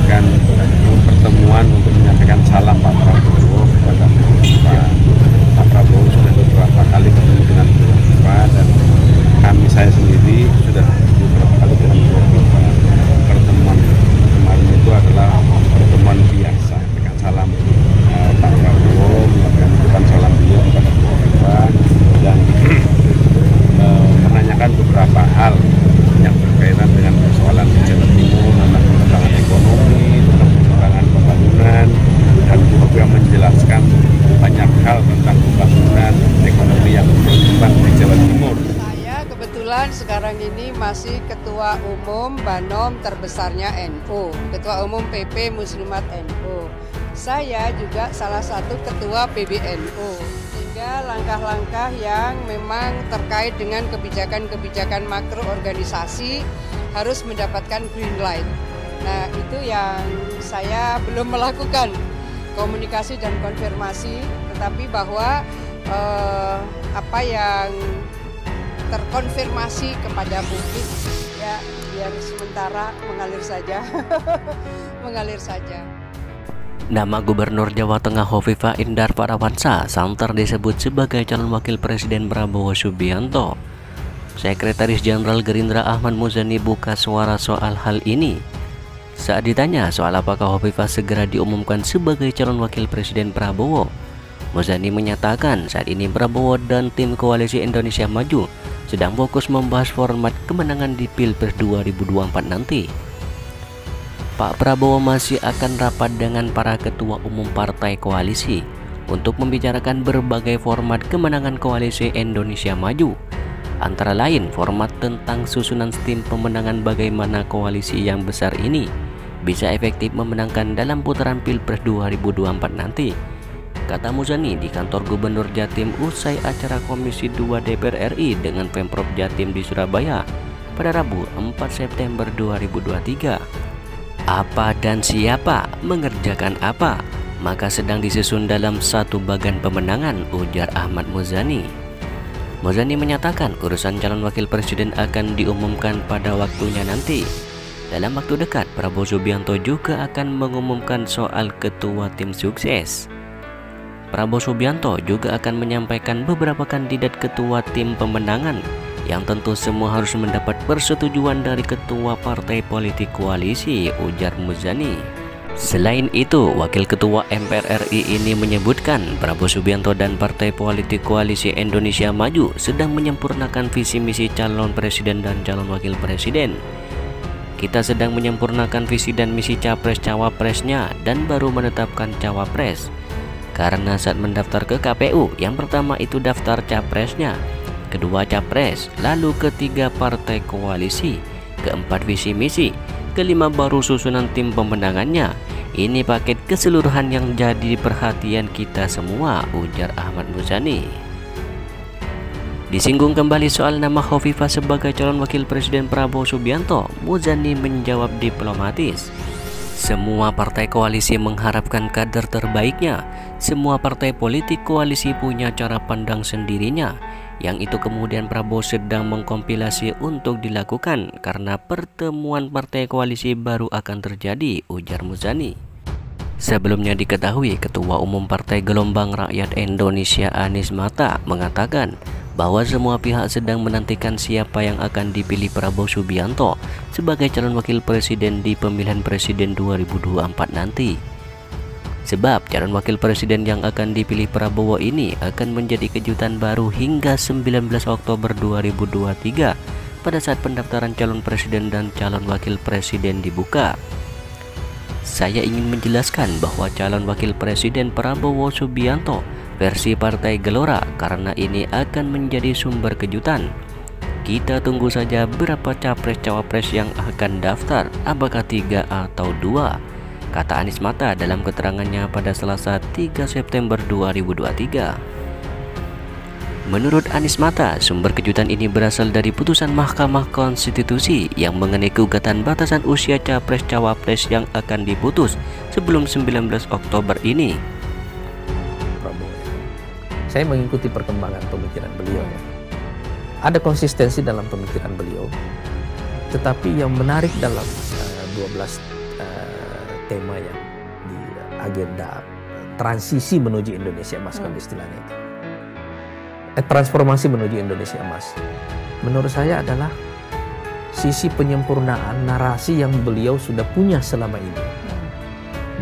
mengadakan pertemuan untuk menyampaikan salam Pak Prabowo kepada Pak Prabowo sudah beberapa kali bertemu dengan Bu Kofifa, dan saya sendiri sudah beberapa kali dengan Bu Kofifa. Pertemuan kemarin itu adalah pertemuan biasa dengan salam Pak Prabowo, menyampaikan salam beliau kepada Bu Kofifa dan menanyakan beberapa hal yang berkaitan dengan persoalan di Jawa Timur, tentang perkembangan ekonomi, tentang perkembangan pembangunan, dan juga menjelaskan banyak hal tentang pembangunan ekonomi yang berkembang di Jawa Timur. Saya kebetulan sekarang ini masih Ketua Umum Banom terbesarnya NU, Ketua Umum PP Muslimat NU. Saya juga salah satu Ketua PBNU. Sehingga langkah-langkah yang memang terkait dengan kebijakan-kebijakan makro organisasi harus mendapatkan green light. Nah, itu yang saya belum melakukan komunikasi dan konfirmasi, tetapi bahwa apa yang terkonfirmasi kepada publik ya biar sementara mengalir saja. Mengalir saja. Nama Gubernur Jawa Tengah Khofifah Indar Parawansa santer disebut sebagai calon wakil Presiden Prabowo Subianto. Sekretaris Jenderal Gerindra Ahmad Muzani buka suara soal hal ini. Saat ditanya soal apakah Khofifah segera diumumkan sebagai calon wakil Presiden Prabowo, Muzani menyatakan saat ini Prabowo dan tim Koalisi Indonesia Maju sedang fokus membahas format kemenangan di Pilpres 2024 nanti. Pak Prabowo masih akan rapat dengan para ketua umum partai koalisi untuk membicarakan berbagai format kemenangan Koalisi Indonesia Maju. Antara lain format tentang susunan tim pemenangan bagaimana koalisi yang besar ini bisa efektif memenangkan dalam putaran Pilpres 2024 nanti. Kata Muzani di kantor Gubernur Jatim usai acara Komisi 2 DPR RI dengan Pemprov Jatim di Surabaya pada Rabu 4 September 2023. Apa dan siapa mengerjakan apa, maka sedang disusun dalam satu bagan pemenangan, ujar Ahmad Muzani. Muzani menyatakan urusan calon wakil presiden akan diumumkan pada waktunya nanti. Dalam waktu dekat, Prabowo Subianto juga akan mengumumkan soal ketua tim sukses. Prabowo Subianto juga akan menyampaikan beberapa kandidat ketua tim pemenangan yang tentu semua harus mendapat persetujuan dari ketua partai politik koalisi, ujar Muzani. Selain itu, Wakil Ketua MPR RI ini menyebutkan Prabowo Subianto dan Partai Politik Koalisi Indonesia Maju sedang menyempurnakan visi misi calon presiden dan calon wakil presiden. Kita sedang menyempurnakan visi dan misi capres-cawapresnya dan baru menetapkan cawapres. Karena saat mendaftar ke KPU, yang pertama itu daftar capresnya, kedua capres, lalu ketiga partai koalisi, keempat visi misi, kelima baru susunan tim pemenangannya. Ini paket keseluruhan yang jadi perhatian kita semua, ujar Ahmad Muzani. Disinggung kembali soal nama Khofifah sebagai calon wakil presiden Prabowo Subianto, Muzani menjawab diplomatis. Semua partai koalisi mengharapkan kader terbaiknya. Semua partai politik koalisi punya cara pandang sendirinya, yang itu kemudian Prabowo sedang mengkompilasi untuk dilakukan karena pertemuan partai koalisi baru akan terjadi, ujar Muzani. Sebelumnya diketahui Ketua Umum Partai Gelombang Rakyat Indonesia Anies Mata mengatakan bahwa semua pihak sedang menantikan siapa yang akan dipilih Prabowo Subianto sebagai calon wakil presiden di pemilihan presiden 2024 nanti. Sebab calon wakil presiden yang akan dipilih Prabowo ini akan menjadi kejutan baru hingga 19 Oktober 2023 pada saat pendaftaran calon presiden dan calon wakil presiden dibuka. Saya ingin menjelaskan bahwa calon wakil presiden Prabowo Subianto versi Partai Gelora karena ini akan menjadi sumber kejutan. Kita tunggu saja berapa capres-cawapres yang akan daftar, apakah 3 atau 2, kata Anies Mata dalam keterangannya pada Selasa 3 September 2023. Menurut Anies Mata, sumber kejutan ini berasal dari putusan Mahkamah Konstitusi yang mengenai gugatan batasan usia capres-cawapres yang akan diputus sebelum 19 Oktober ini. Saya mengikuti perkembangan pemikiran beliau. Ada konsistensi dalam pemikiran beliau, tetapi yang menarik dalam 12 tema yang di agenda transisi menuju Indonesia Emas, kalau istilahnya itu. Transformasi menuju Indonesia Emas. Menurut saya adalah sisi penyempurnaan narasi yang beliau sudah punya selama ini.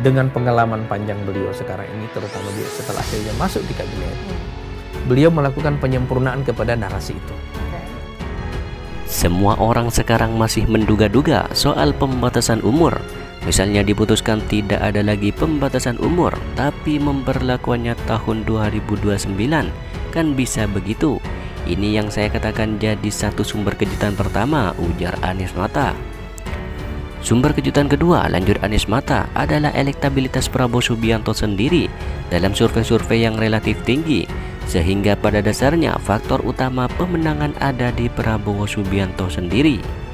Dengan pengalaman panjang beliau sekarang ini, terutama setelah akhirnya masuk di kabinet, beliau melakukan penyempurnaan kepada narasi itu. Semua orang sekarang masih menduga-duga soal pembatasan umur. Misalnya diputuskan tidak ada lagi pembatasan umur, tapi memberlakukannya tahun 2029. Kan bisa begitu. Ini yang saya katakan jadi satu sumber kejutan pertama, ujar Anies Mata. Sumber kejutan kedua, lanjut Anies Mata, adalah elektabilitas Prabowo Subianto sendiri dalam survei-survei yang relatif tinggi, sehingga pada dasarnya faktor utama pemenangan ada di Prabowo Subianto sendiri.